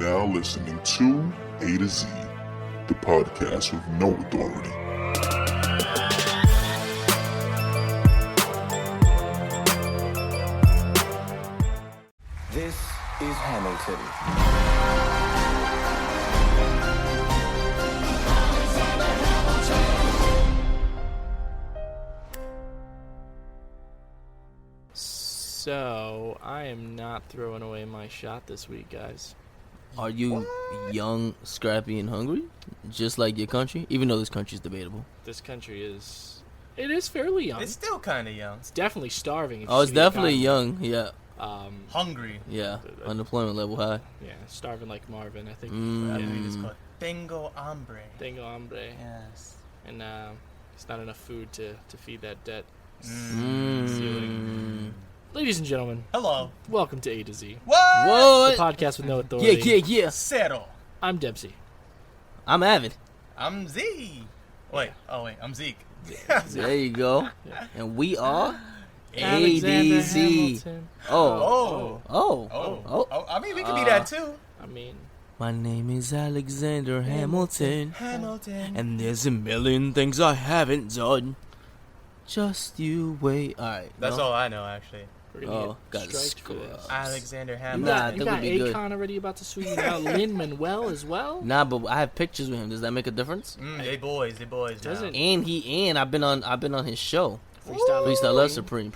now listening to A to Z, the podcast with no authority. This is Hamilton. So, I am not throwing away my shot this week, guys. Are you young, scrappy, and hungry? Just like your country? Even though this country is debatable. This country is... It is fairly young. It's still kind of young. It's definitely starving. If Oh, you it's see the definitely economy. young, yeah. Hungry. Yeah, unemployment level high. Yeah, starving like Marvin, I think. I Yeah. believe it's called Tengo Hambre. Tengo hambre. Yes. And it's not enough food to feed that debt. Mm. Ladies and gentlemen, Hello. welcome to A to Z, What? the What? podcast with no authority. Yeah. Cero. I'm Dempsey. I'm Avid. I'm Z. Wait. Oh, wait. I'm Zeke. There you go. Yeah. And we are Alexander ADZ. Hamilton. Oh. I mean, we could be that too. I mean, My name is Alexander Hamilton. Hamilton. And there's a million things I haven't done. Just you wait. Alright. That's all I know, actually. we're gonna Got get striked for this. Alexander You Hamilton. Nah, got, that you got would be good. Akon already about to sue you now. Lin-Manuel as well. Nah, but I have pictures with him. Does that make a difference? They boys Does now. it? And I've been on his show. Freestyle Love Supreme.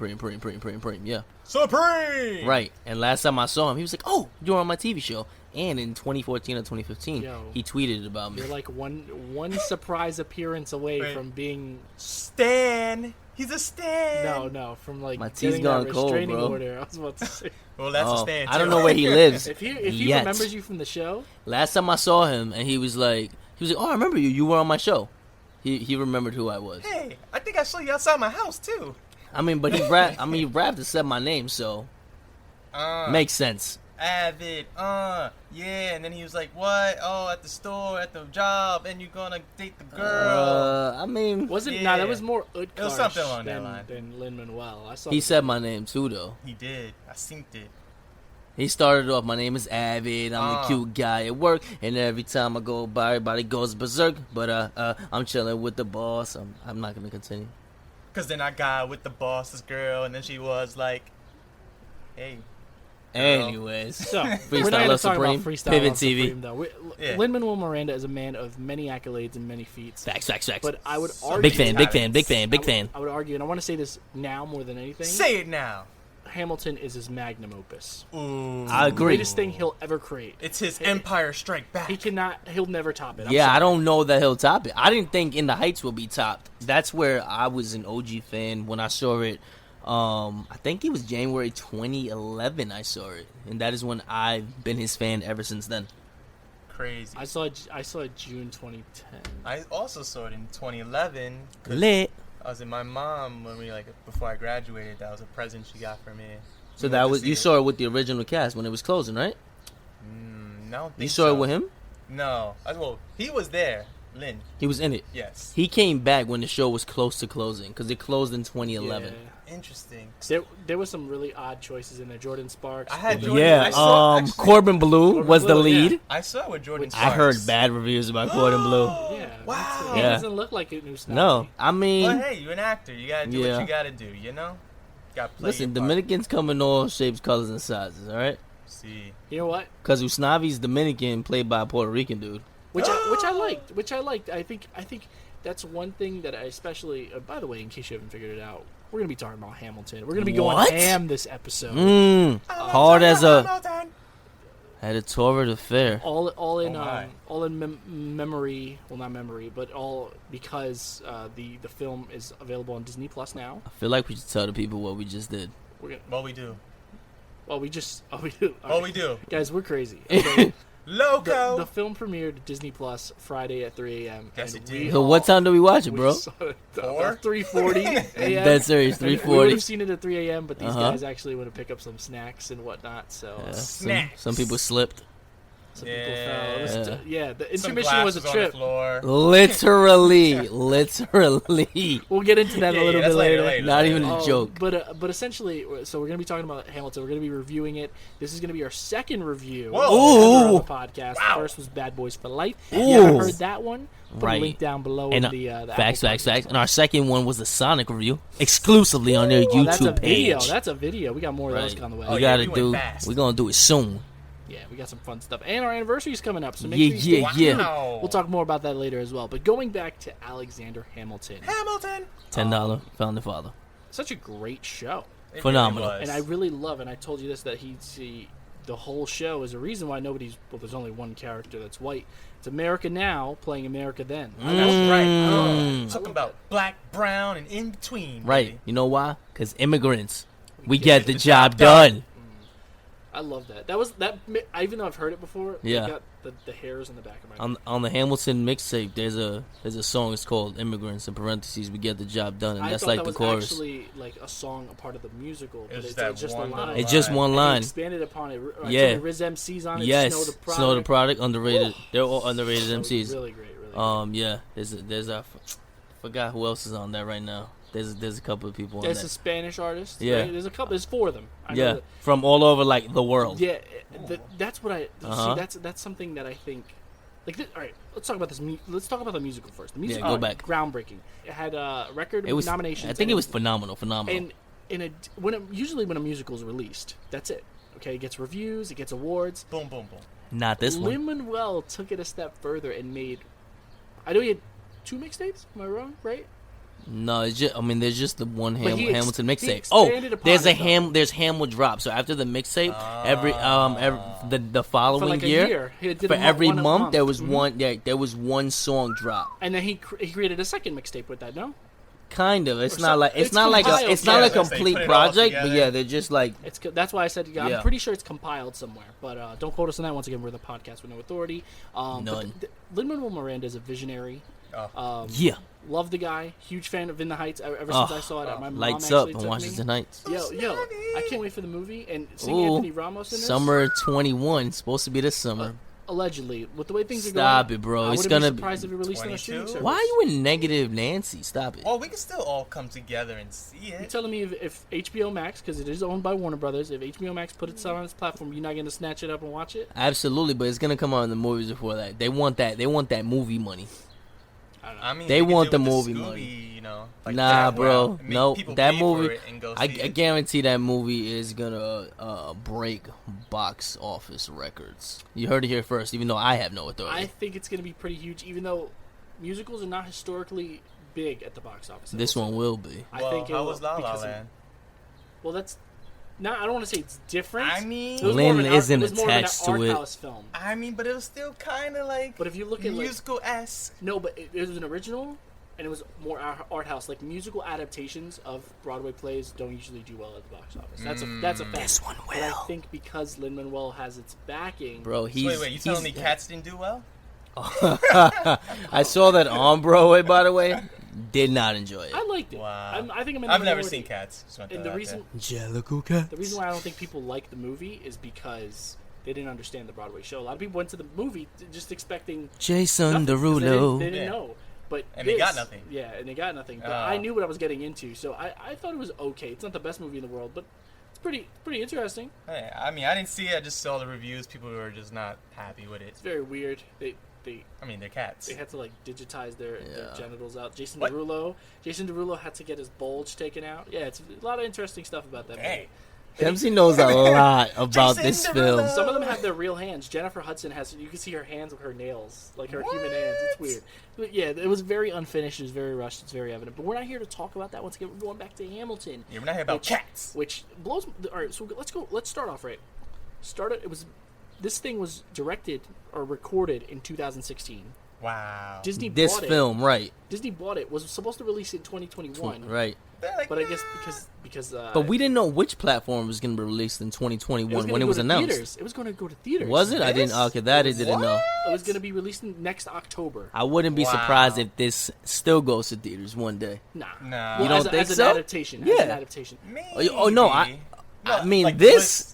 Yeah. Supreme! Right. And last time I saw him, he was like, "Oh, you're on my TV show." And in 2014 or 2015, Yo. he tweeted about me. You're like one surprise appearance away Wait. from being Stan. He's a Stan. no from like My tea's getting gone that cold, restraining bro. order. I was about to say Well, that's a Stan. I don't too. know where he lives. if he yet. remembers you from the show, Last time I saw him, and he was like, "Oh, I remember you. You were on my show." He remembered who I was. Hey, I think I saw you outside my house too. I mean, but he rapped and said my name, so makes sense. Avid, yeah, and then he was like, what? Oh, at the store, at the job, and you're gonna date the girl. I mean, wasn't Yeah. that was more Utkarsh It was something along that line. than Lin-Manuel. I saw he said my name too, though. He did. I synced it. He started off, "My name is Avid. I'm the cute guy at work, and every time I go by, everybody goes berserk. But I'm chilling with the boss. I'm not gonna continue." Cause then I got with the boss's girl, and then she was like, hey. Anyways, So we're not Freestyle going Love to talk Supreme, about Freestyle Pivot Love TV. Supreme, though. Yeah. Lin-Manuel Miranda is a man of many accolades and many feats. Facts. But I would argue, Big fan. I would argue, and I want to say this now more than anything. Say it now. Hamilton is his magnum opus. Ooh. I agree. Greatest thing he'll ever create. It's his Empire Strike Back. He'll never top it. I'm Yeah, sorry. I don't know that he'll top it. I didn't think In the Heights will be topped. That's where I was an OG fan when I saw it. I think it was January 2011 I saw it. And that is when I've been his fan ever since then. Crazy. I saw it June 2010. I also saw it in 2011. 'Cause Lit. I was in my mom when before I graduated. That was a present she got for me. So We that went to was see you it. saw it with the original cast when it was closing, right? No, I don't think You saw so. it with him? No. Well, he was there. Lin. He was in it. Yes. He came back when the show was close to closing because it closed in 2011. Interesting. There was some really odd choices in there. Jordan Sparks. I had Jordan. Yeah, I saw, actually, Corbin Blue was the Blue, lead. yeah. I saw it with Jordan I Sparks. heard bad reviews about Corbin Blue. Yeah. Wow. He Yeah. doesn't look like it knew No, I mean, But hey, you're an actor. You gotta do Yeah. what you gotta do. You know. Got to play listen, your part. Dominicans come in all shapes, colors, and sizes. All right, See. You know what? because Usnavi's Dominican, played by a Puerto Rican dude. Which I liked. I think that's one thing that I especially. By the way, in case you haven't figured it out, we're gonna be talking about Hamilton. We're gonna be going What? ham this episode. Hard as a had a torrid affair. All in my. memory. Well, not memory, but all because the film is available on Disney Plus now. I feel like we should tell the people what we just did. We're gonna. What we do? We do. What we do? Guys, we're crazy. Okay. Loco. The film premiered at Disney Plus Friday at 3 a.m. Yes, and it we did. So what time do we watch it, we bro? saw it Four? about 3:40 a.m. That's serious. And We would 3:40. have seen it at 3 a.m., but these Uh-huh. guys actually want to pick up some snacks and whatnot. So Yeah, Snacks. some people slipped. Some people fell. It was the Some intermission was a glass trip. on the floor. Literally. We'll get into that a little bit that's later. Not even a joke. But essentially, so we're gonna be talking about Hamilton. We're gonna be reviewing it. This is gonna be our second review Whoa. on the podcast. Wow. The first was Bad Boys for Life. Ooh. If you haven't heard that one, put a Right. link down below And in the facts. Apple Podcast. And our second one was the Sonic review, exclusively on their Oh, that's a YouTube video. page. That's a video. We got more of those Right. on the way. We yeah, gotta we went do. fast. We're gonna do it soon. Yeah, we got some fun stuff. And our anniversary's coming up, so make Yeah, sure you stay yeah, tuned. yeah. Wow. We'll talk more about that later as well. But going back to Alexander Hamilton, Hamilton. $10 founding father. such a great show. It Phenomenal. Really was. And I really love, and I told you this, that the whole show is a reason why there's only one character that's white. It's America Now playing America Then. That's right. Mm. Talking about black, brown, and in between. Right. baby. You know why? Because immigrants, we get the job done. I love that. Even though I've heard it before, Yeah. I got the hairs in the back of my neck. On the Hamilton mixtape, there's a song. It's called "Immigrants." In parentheses, we get the job done, and I that's thought like that the was chorus. actually like a song, a part of the musical, but was it's that just a one line. little It's just one And line. they expanded upon it. Yeah. Riz MC's on it. Yes, Snow the Product. underrated. They're all underrated MCs. Really great. Really great. Yeah. There's forgot who else is on that right now. There's a couple of people on There's a that. Spanish artist. Yeah. Right? There's a couple. There's four of them. I know Yeah, that. from all over like the world. Yeah, that's what I Uh-huh. see. That's something that I think. Like, all right, let's talk about this. Let's talk about the musical first. The music, go back. groundbreaking. It had record It was nominations. I think and it was phenomenal. And usually when a musical is released, that's it. Okay, it gets reviews, it gets awards. Boom, boom, boom. Not this one. Lin-Manuel took it a step further and made. I know he had 2 mixtapes. Am I wrong? Right? No, it's just. I mean, there's just the one But he Hamilton he mixtape. Oh, expanded upon there's a it, though. There's Ham will drop. So after the mixtape, every the following For like a year, year. He did for a every one a month, there was Mhm. one. Yeah, there was one song drop. And then he created a second mixtape with that. No, Kind of. It's Or not some- like it's it's not like a compiled it's not a together. They complete put it all project, but together. yeah, they're just like that's why I said I'm Yeah. pretty sure it's compiled somewhere. But don't quote us on that. Once again, we're the podcast with no authority. None. Lin-Manuel Miranda is a visionary. yeah, Love the guy. Huge fan of In the Heights. Ever since I saw it, my mom lights actually up took in Washington me. Heights. Yo, I can't wait for the movie and seeing Ooh, Anthony Ramos in this. Summer 21 supposed to be this summer. Allegedly, with the way things are Stop going. it, bro. I It's wouldn't gonna be be- surprised if it released on a 22? streaming service. Why are you in negative, Nancy? Stop it. Well, we can still all come together and see You're it. telling me if HBO Max, because it is owned by Warner Brothers, if HBO Max put it on its platform, you're not going to snatch it up and watch it? Absolutely, but it's gonna come out in the movies before that. They want that. They want that movie money. I mean, They we could want do the it with movie Scooby, money. You know, like Nah, that bro. route. Make Nope. people That pay for movie. it and go I see it. guarantee that movie is gonna break box office records. You heard it here first. Even though I have no authority. I think it's going to be pretty huge, even though musicals are not historically big at the box office. This one will be. I Well, think it how will, was La La because of- Land? Well, that's not. I don't want to say it's different. I mean, It was Lin more of an art- isn't it was more of an attached to it. art house film. but it was still kind of like But if you look at like musical-esque. no, but it was an original, and it was more art house. Like musical adaptations of Broadway plays don't usually do well at the box office. That's a fact. This one But I will. think because Lin-Manuel has its backing, Bro, he's. Wait, you telling me Cats didn't do well? I saw that on Broadway, by the way. Did not enjoy it. I liked it. Wow. I think I'm in the I've never minority. seen Cats. Just want to And throw the that reason out Jellicle cat. the reason why I don't think people like the movie is because they didn't understand the Broadway show. A lot of people went to the movie just expecting Jason nothing, 'cause Derulo. They didn't Yeah. know. But And they got nothing. Yeah, and they got nothing. But Oh. I knew what I was getting into, so I thought it was okay. It's not the best movie in the world, but it's pretty interesting. Hey, I mean, I didn't see it. I just saw the reviews. People were just not happy with it. It's very weird. They I mean, they're cats. had to like digitize their genitals out. Jason What? Derulo had to get his bulge taken out. Yeah, it's a lot of interesting stuff about that movie. Hey, Dempsey knows a lot about Jason this Derulo. film. Some of them have their real hands. Jennifer Hudson you can see her hands with her nails, like her human hands. It's weird. But yeah, it was very unfinished. It was very rushed. It's very evident. But we're not here to talk about that. Once again, we're going back to Hamilton. yeah, we're not here about cats. Which blows. All right, so let's go. Let's start off right. This thing was directed or recorded in 2016. Wow. Disney This bought film, right? Disney bought it. Was supposed to release it in 2021. Right. They're like, But I guess because But we didn't know which platform was going to be released in 2021 when it was announced. Theaters. It was going to go to theaters. Was it? I didn't. Okay, that I didn't know. It was going to be released next October. I wouldn't be Wow. surprised if this still goes to theaters one day. Nah. Nah. Well, You don't as think as so? an adaptation. As an Yeah. adaptation. Maybe. Oh no, I mean, like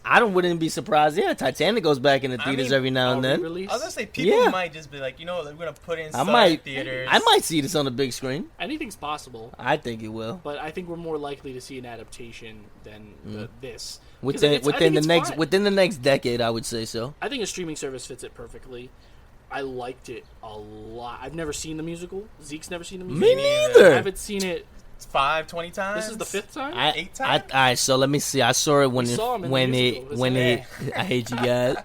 I wouldn't be surprised. Yeah, Titanic goes back in the theaters every now and then. I was gonna say people might just be like, you know what, we're gonna put in theaters. I might see this on the big screen. Anything's possible. I think it will. But I think we're more likely to see an adaptation than this. Within the next decade, I would say so. I think a streaming service fits it perfectly. I liked it a lot. I've never seen the musical. Zeke's never seen the musical. Me neither. I haven't seen it 20 times. This is the 5th time? 8 times? All right, so let me see. I saw it I hate you guys.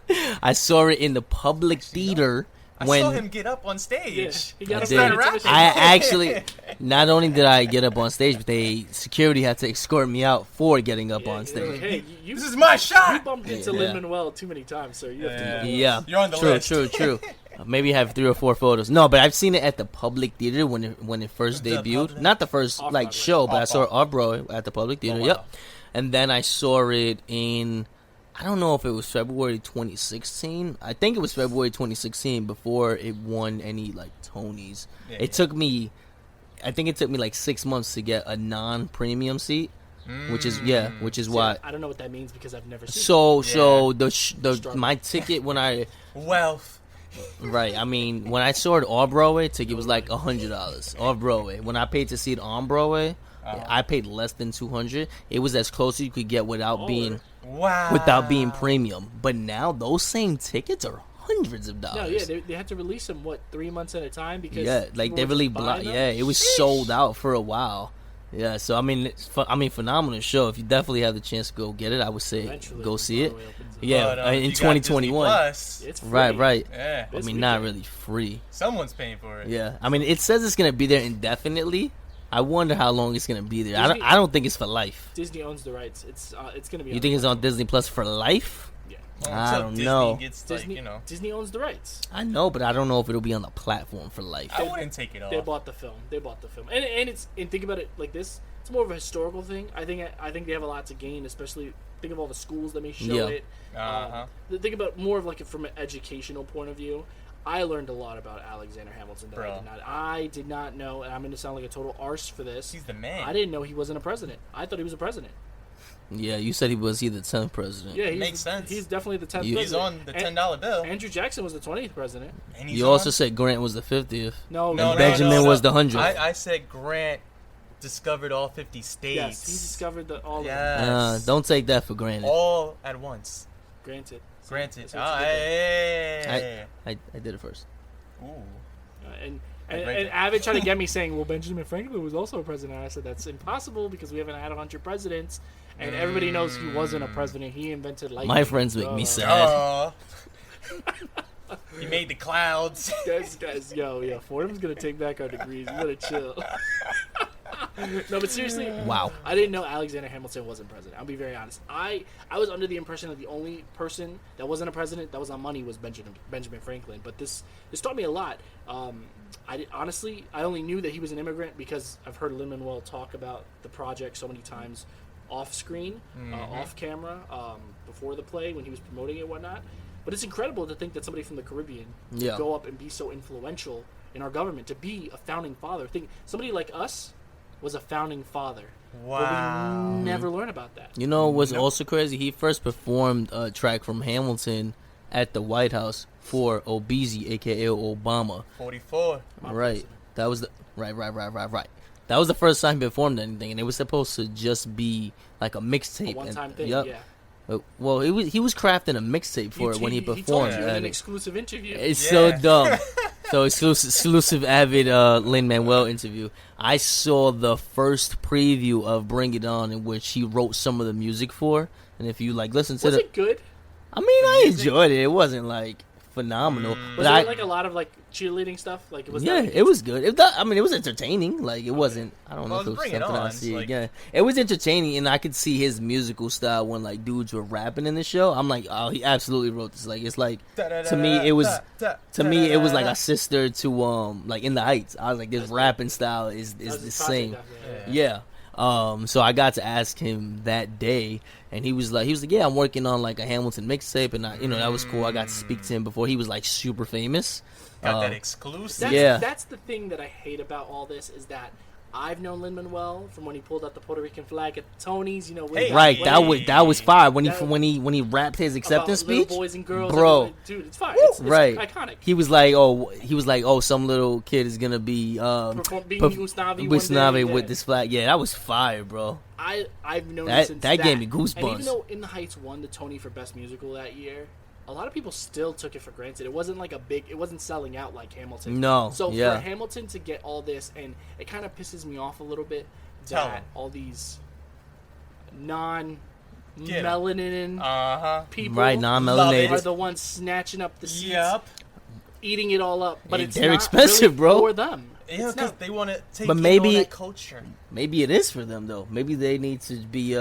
I saw it in the public theater. I saw him get up on stage. Yeah, he got I actually, not only did I get up on stage, but security had to escort me out for getting up on stage. Hey, this is my shot. You bumped into Lin-Manuel too many times, so you have to. Yeah, you're on the list. True. Maybe have 3 or 4 photos. No, but I've seen it at the public theater when it first debuted. Not the first show, but I saw it off-Broadway at the public theater. Wow. Yep. And then I saw it in, I don't know if it was February 2016. I think it was February 2016 before it won any Tonys. I think it took me 6 months to get a non-premium seat. Which is why I don't know what that means because I've never seen it. My ticket when I wealth. Right, I mean, when I saw it off Broadway, ticket was $100 off Broadway. When I paid to see it on Broadway, I paid less than $200. It was as close as you could get without being premium. But now those same tickets are hundreds of dollars. No, yeah, they had to release them 3 months at a time because they really it was sold out for a while. Yeah, so I mean, phenomenal show. If you definitely have the chance to go get it, I would say eventually go see it. Yeah, in 2021. It's free. Right. Yeah. I mean, not really free. Someone's paying for it. Yeah, I mean, it says it's gonna be there indefinitely. I wonder how long it's gonna be there. I don't think it's for life. Disney owns the rights. It's gonna be. You think it's on Disney Plus for life? Yeah. I don't know. Disney owns the rights. I know, but I don't know if it'll be on the platform for life. I wouldn't take it off. They bought the film, and think about it like this. It's more of a historical thing. I think they have a lot to gain, especially think of all the schools that may show it. Think about more of from an educational point of view. I learned a lot about Alexander Hamilton that I did not know, and I'm going to sound like a total arse for this. He's the man. I didn't know he wasn't a president. I thought he was a president. Yeah, you said he was the 10th president. Yeah, makes sense. He's definitely the 10th president. He's on the $10 bill. Andrew Jackson was the 20th president. And you also said Grant was the 50th. No, Benjamin was the 100th. I said Grant discovered all 50 states. Yes, he discovered all of them. Don't take that for granted. All at once. Granted. I did it first. Ooh. And Avid tried to get me saying, well, Benjamin Franklin was also a president. I said, that's impossible because we haven't had 100 presidents. And everybody knows he wasn't a president. He invented lightning. My friends make me sad. He made the clouds. Guys, yo, Fordham's going to take back our degrees. You got to chill. No, but seriously, wow. I didn't know Alexander Hamilton wasn't president. I'll be very honest. I was under the impression that the only person that wasn't a president that was on money was Benjamin Franklin. But this taught me a lot. I only knew that he was an immigrant because I've heard Lin-Manuel talk about the project so many times off screen, off camera, before the play when he was promoting it and whatnot. But it's incredible to think that somebody from the Caribbean could go up and be so influential in our government, to be a founding father. Think somebody like us was a founding father. Wow. But we never learn about that. You know what's also crazy? He first performed a track from Hamilton at the White House for Obeezy, a.k.a. Obama. 44. Right. That was the... Right. That was the first time he performed anything, and it was supposed to just be like a mixtape. A one-time thing, yeah. Well, he was crafting a mixtape for it when he performed. He told you in an exclusive interview. It's so dumb. So exclusive Avid Lin-Manuel interview. I saw the first preview of Bring It On, in which he wrote some of the music for. And if you listen to was it good? I mean, I enjoyed it. It wasn't phenomenal. Was it a lot of cheerleading stuff? It was. Yeah, it was good. It was entertaining. It wasn't. I don't know if it was something I see again. It was entertaining, and I could see his musical style when dudes were rapping in the show. I'm like, oh, he absolutely wrote this. It's to me, it was like a sister to In the Heights. I was like, this rapping style is the same. Yeah. So I got to ask him that day, and he was like, yeah, I'm working on a Hamilton mixtape, and that was cool. I got to speak to him before he was super famous. Got that exclusive. That's the thing that I hate about all this is that I've known Lin-Manuel from when he pulled out the Puerto Rican flag at the Tonys. You know, Hey, Right, when that was fire when That- he rapped his acceptance about little speech, boys and girls, bro. dude, it's fire. It's Right, iconic. He was like, oh, some little kid is gonna be Being Usnavi Usnavi one day, with yeah. this flag. Yeah, that was fire, bro. I've known That- since that gave me And goosebumps. even though In the Heights won the Tony for Best Musical that year, a lot of people still took it for granted. It wasn't like it wasn't selling out like Hamilton. No, So yeah. for Hamilton to get all this, and it kind of pisses me off a little bit Tell that 'em. all these non-melanin people Right, non-melanated. are the ones snatching up the seats, Yep. eating it all up. But Hey, it's they're not expensive, really bro. for them. Yeah, It's because not. they want to take But in maybe- all that culture. Maybe it is for them though. Maybe they need to be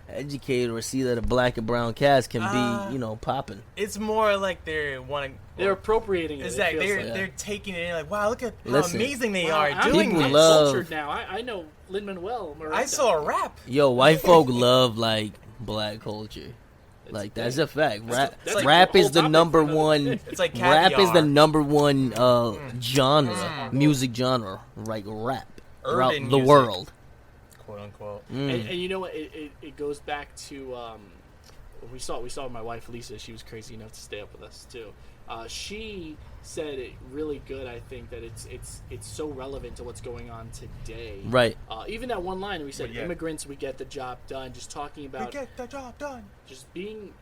educated or see that a black and brown cast can be, popping. It's more like they're wanting. They're appropriating it. Exactly. It feels They're like. they're taking it in like, wow, look at how Listen. amazing they Wow, are I'm doing People this. love- cultured now. I know Lin-Manuel Miranda. I saw a rap. Yo, white folk love like black culture. Like that's a fact. Rap, that's like rap a is whole the topic number for another one. day. It's like Rap is the caviar. number one genre, music genre, like rap throughout Urban the music. world. Quote unquote. And you know what? It goes back to we saw my wife Lisa. She was crazy enough to stay up with us too. She said it really good. I think that it's so relevant to what's going on today. Right. Even that one line we said, Well, yeah. "Immigrants, we get the job done." Just talking We about get the job done. just being.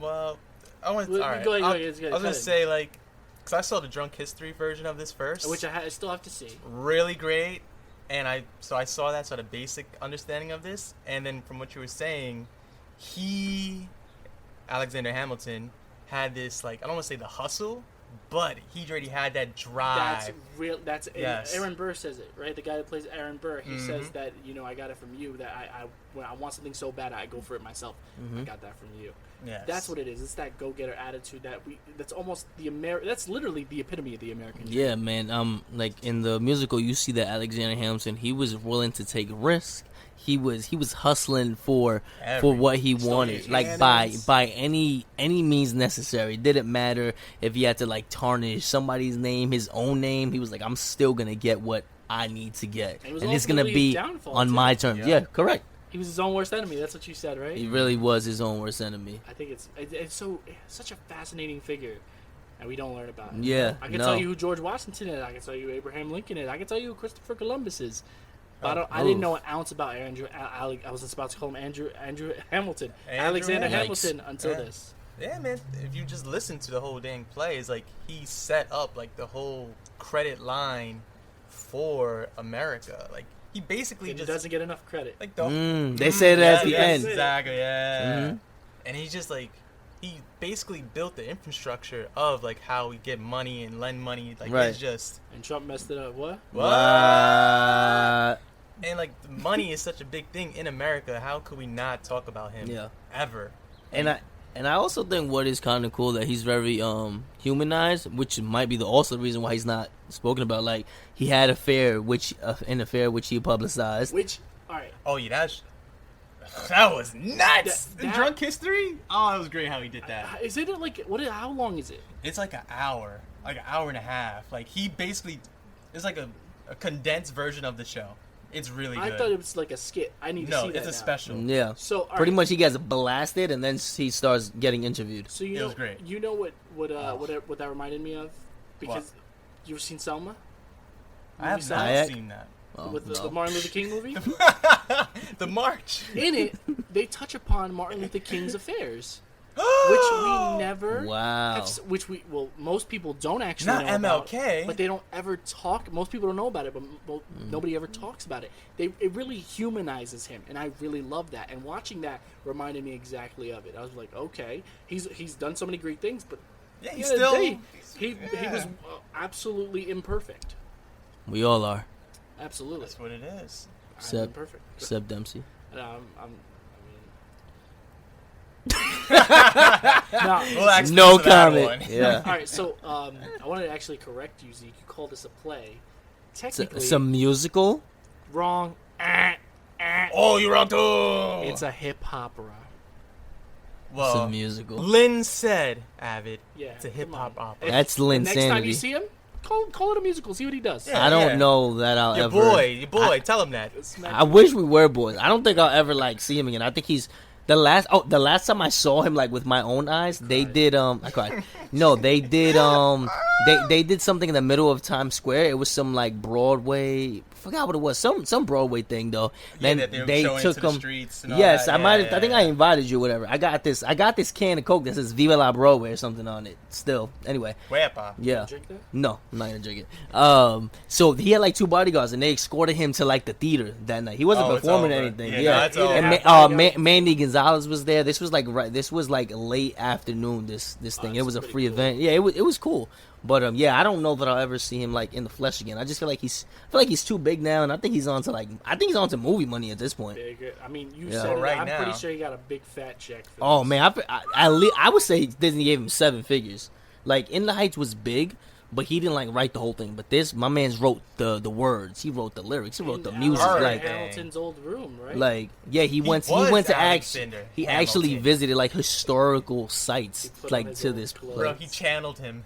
Well, I want to. Well, All right. go ahead, I it's good, was gonna cut it. say like, because I saw the Drunk History version of this first. Which I still have to see. Really great, and I saw that, so I had a basic understanding of this, and then from what you were saying, Alexander Hamilton had this, like, I don't want to say the hustle, but he already had that drive. That's real. That's Yes. Aaron Burr says it, right? The guy that plays Aaron Burr. He Mhm. says that I got it from you. That when I want something so bad, I go for it myself. I got that from you. Yes. That's what it is. It's that go-getter attitude that's almost that's literally the epitome of the American dream. Yeah, man. Like in the musical, you see that Alexander Hamilton, he was willing to take risks. He was hustling for what he wanted, like by any means necessary. It didn't matter if he had to like tarnish somebody's name, his own name. He was like, I'm still gonna get what I need to get, It was and it's gonna ultimately be his downfall, on too. my terms. Yeah. Yeah, correct. He was his own worst enemy. That's what you said, right? He really was his own worst enemy. I think it's such a fascinating figure, and we don't learn about it. Yeah, I can no. tell you who George Washington is. I can tell you who Abraham Lincoln is. I can tell you who Christopher Columbus is. But I didn't know an ounce about Andrew. I was just about to call him Andrew Hamilton, Alexander Hamilton. Hamilton until Yeah. this. Yeah, man. If you just listen to the whole dang play, it's like he set up like the whole credit line for America. Like he basically He just doesn't get enough credit. like the They say that at the yes, end. Exactly. Yeah. Mhm. And he's just like he basically built the infrastructure of like how we get money and lend money. Like Right. it's just And Trump messed it up. What? What? and like money is such a big thing in America. How could we not talk about him? Yeah. Ever. And I also think what is kind of cool that he's very humanized, which might be also the reason why he's not spoken about. Like he had an affair which he publicized. Which, all right. Oh yeah, that was nuts. That- The Drunk History. Oh, it was great how he did that. Is it like what? How long is it? It's like an hour and a half. Like he basically, it's like a condensed version of the show. It's really good. I thought it was like a skit. I need to No, see that it's a now. special. Yeah. So all Pretty right. much he gets blasted and then he starts getting interviewed. So It was great. You know what that reminded me of? Because you ever seen Selma? I have Selma? not Hayek? seen that. Oh, With the no. Martin Luther King movie? The March. In it, they touch upon Martin Luther King's affairs, which we never Wow. have, most people don't actually Not know about, MLK. but they don't ever talk. Most people don't know about it, but nobody ever talks about it. It really humanizes him, and I really love that. And watching that reminded me exactly of it. I was like, okay, he's done so many great things, but Yeah, at he's the end of the still. day, he was absolutely imperfect. We all are, Absolutely, That's what it is. I'm Except- imperfect. except Dempsey. No, We'll actually No listen to that comment. one. Yeah. all right, so I wanted to actually correct you, Zeke. You called this a play. Technically, It's a musical. wrong. Oh, you're wrong too. It's a hip opera. It's well, a musical. Lynn said, Avid. Yeah, It's a come hip hop on. opera. If- That's the next time Lin-sanity. you see him, Call it a musical. See what he does. Yeah. I don't know that I'll Your ever. boy, tell him that. I wish we were boys. I don't think I'll ever like see him again. I think he's the last time I saw him like with my own eyes. They did I cried. No, they did they did something in the middle of Times Square. It was some like Broadway. Forgot what it was. Some Broadway thing though. Then that they were they showing took to the him. streets and all Yes, that. I might. Yeah, I think yeah. I invited you. Whatever. I got this can of Coke that says "Viva la Broadway" or something on it. Still, anyway. Wepa. Yeah. Drink that? No, I'm not gonna drink it. So he had like 2 bodyguards, and they escorted him to like the theater that night. He wasn't Oh, it's performing or over. anything. Yeah, Yeah, no, it's over. and Mandy Gonzalez was there. This was like late afternoon. This thing. It was a pretty free cool. event. Yeah, it was cool. But yeah, I don't know that I'll ever see him like in the flesh again. I just feel like he's too big now, and I think he's on to movie money at this point. Big. I mean, you Yeah. said Well, it. right I'm now- pretty sure he got a big fat check. For Oh this. man, I would say Disney gave him 7 figures. Like In the Heights was big, but he didn't like write the whole thing. But my man's wrote the words. He wrote the lyrics. He wrote the In music. Alright. Like Hamilton's old room, right? Like yeah, he went was to Alexander he actually Hamilton. visited like historical sites He put on like his to own this clothes. Bro, place. he channeled him.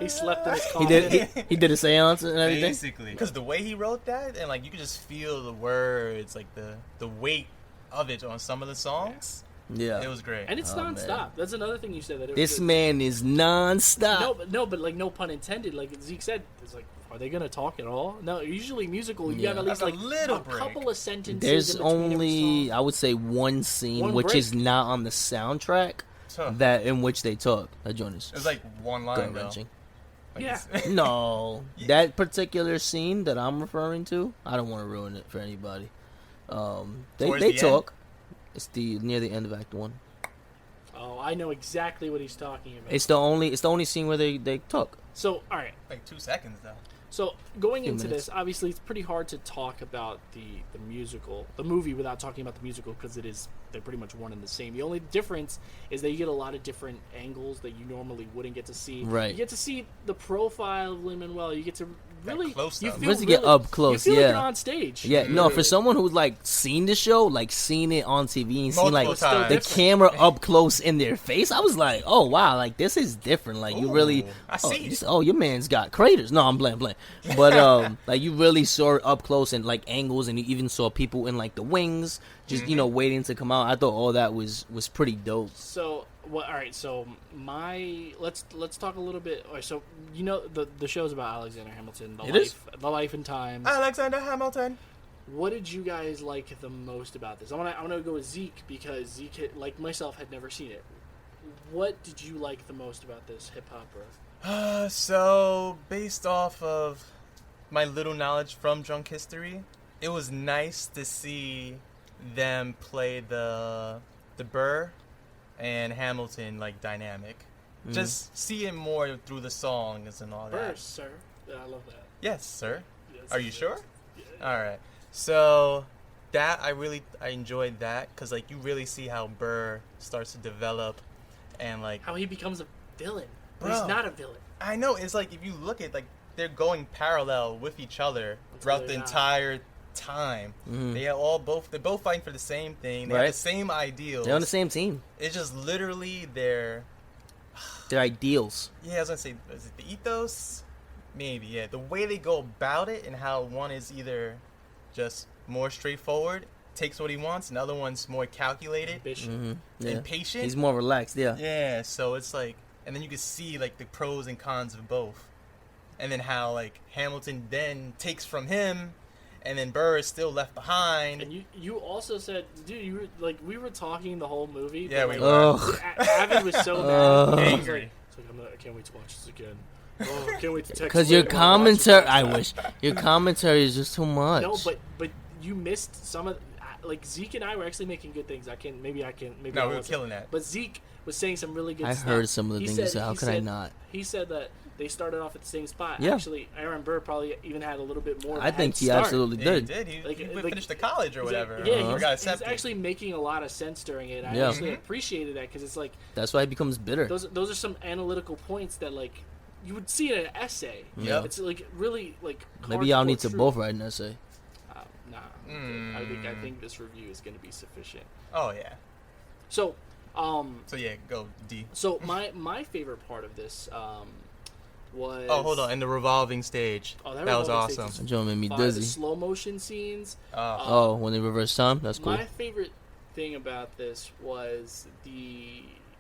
He slept in his He coffin. did he did a seance and everything. Basically, because the way he wrote that, and like you could just feel the words, like the weight of it on some of the songs. Yeah, It was great. And it's Oh, nonstop. man. That's another thing you said. That it this was, man is nonstop. but like no pun intended. Like Zeke said, it's like, are they gonna talk at all? No, usually musical, you Yeah. got at least That's a like little a break. couple of sentences. There's in between every only song. I would say one scene One which break. is not on the soundtrack Huh. that in which they talk. That joint is It was like one line gut though. wrenching. Like, Yeah. it's- No, that particular scene that I'm referring to, I don't want to ruin it for anybody. They Towards they the talk. It's near the end of Act 1. Oh, I know exactly what he's talking about. It's the only scene where they talk. So, all right. like 2 seconds though. So going Few into minutes. this, obviously, it's pretty hard to talk about the musical, the movie, without talking about the musical because they're pretty much one and the same. The only difference is that you get a lot of different angles that you normally wouldn't get to see. Right. You get to see the profile of Lin-Manuel. You get to really close you up. feel Once you get up close, you feel yeah. like you're on stage. Yeah, no, for Literally. someone who's like seen the show, like seen it on TV and seen like Multiple times. the camera up close in their face, I was like, oh wow, like this is different. Like you really, Ooh, I see it. your man's got craters. No, I'm playing, but like you really saw it up close and like angles, and you even saw people in like the wings, just waiting to come out. I thought all that was pretty dope. So, well, all right. So, let's talk a little bit. All right, so, the show's about Alexander Hamilton, the life and times. Alexander Hamilton. What did you guys like the most about this? I want to go with Zeke because Zeke, like myself, had never seen it. What did you like the most about this hip hopper? So based off of my little knowledge from Drunk History, it was nice to see them play the Burr and Hamilton like dynamic. Just see it more through the songs and all that. First, sir. Yeah, I love that. Yes, sir. Yes, Are you yes, sure? yes. All right. So that I enjoyed that because like you really see how Burr starts to develop and like How he becomes a villain, but Bro. he's not a villain. I know it's like if you look at like they're going parallel with each other throughout the they're not. entire time. They're both fighting for the same thing. They have Right. the same ideals. They're on the same team. It's just literally their Their ideals. I was gonna say is it the ethos? Maybe, yeah. The way they go about it and how one is either just more straightforward, takes what he wants, and the other one's more calculated Ambition. Yeah. and patient. He's more relaxed. Yeah. Yeah, so it's like, and then you can see like the pros and cons of both, and then how like Hamilton then takes from him, and then Burr is still left behind. And you also said, dude, you were like, we were talking the whole movie. Yeah, but, we like, were. Ugh. Avid was so mad. He was Angry. like, it's like, I can't wait to watch this again. Oh, I can't wait to text. Because your Lin while I watch commentary, it. I wish your commentary is just too much. No, but you missed some of like Zeke and I were actually making good things. Maybe No, I we were wasn't. killing that. But Zeke was saying some really good I stuff. heard some of the He things you said- said. How he could I said- not? He said that they started off at the same spot. Yeah. Actually, Aaron Burr probably even had a little bit more. Of I a think head he start. absolutely Yeah, he did. did. He Like- finished the college or He's like- whatever. yeah, Or he's, got he's accepted. actually making a lot of sense during it. I Yeah. actually appreciated that because it's like That's why he becomes bitter. those are some analytical points that like you would see in an essay. Yep. It's like really like Maybe y'all hardcore need to truth. both write an essay. Nah, I think this review is going to be sufficient. Oh yeah. So, So yeah, go D. so my favorite part of this was. Oh, hold on. And the revolving stage. Oh, that was revolving stage awesome. was That joint made me fire. dizzy. The slow motion scenes. Oh, when they reverse time, that's cool. My favorite thing about this was